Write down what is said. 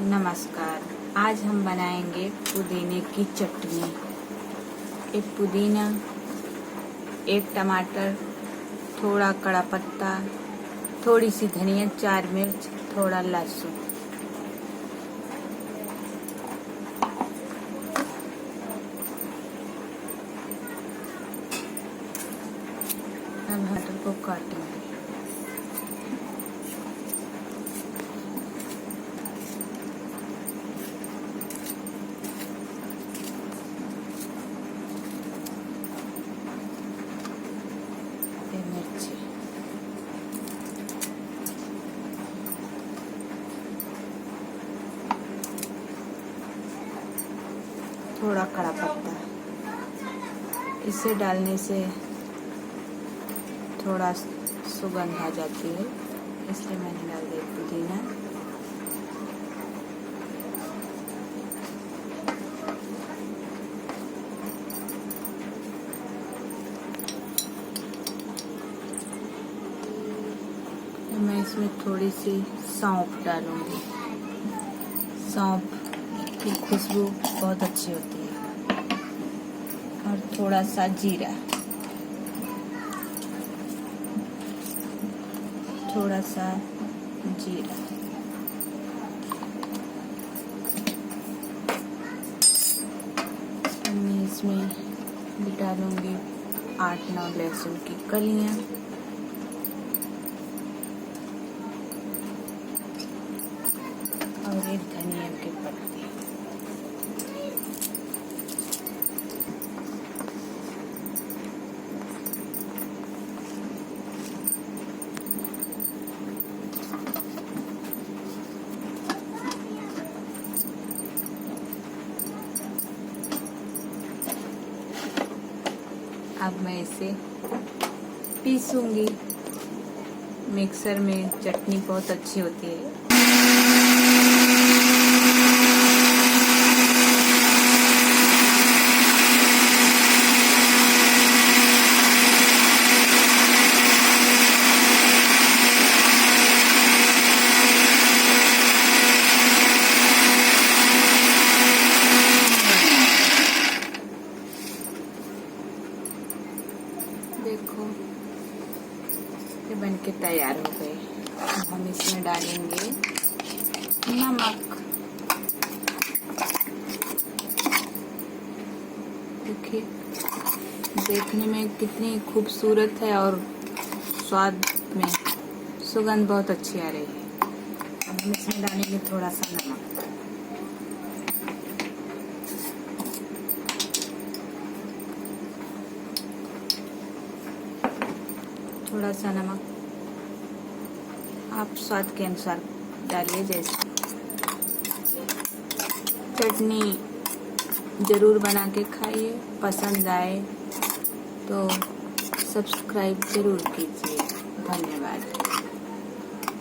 नमस्कार। आज हम बनाएंगे पुदीने की चटनी। एक पुदीना, एक टमाटर, थोड़ा कड़ा पत्ता, थोड़ी सी धनिया, 4 मिर्च, थोड़ा लहसुन। अब टमाटर को काटेंगे। मिर्ची, थोड़ा कड़ा पत्ता। इसे डालने से थोड़ा सुगंध आ जाती है, इसलिए मैंने डाल दिया पुदीना। मैं इसमें थोड़ी सी सौंफ डालूंगी। सौंफ की खुशबू बहुत अच्छी होती है। और थोड़ा सा जीरा, थोड़ा सा जीरा। मैं इसमें भी डालूंगी 8-9 लहसुन की कलियां। और एक धनिया के पत्ते। अब मैं इसे पीसूंगी। मिक्सर में चटनी बहुत अच्छी होती है। देखो, ये बनके तैयार हो गए। हम इसमें डालेंगे नमक। देखिए, देखने में कितनी खूबसूरत है और स्वाद में सुगंध बहुत अच्छी आ रही है। अब हम इसमें डालेंगे थोड़ा सा नमक। थोड़ा सा नमक आप स्वाद के अनुसार डालिए। जैसे चटनी जरूर बना के खाइए। पसंद आए तो सब्सक्राइब जरूर कीजिए। धन्यवाद।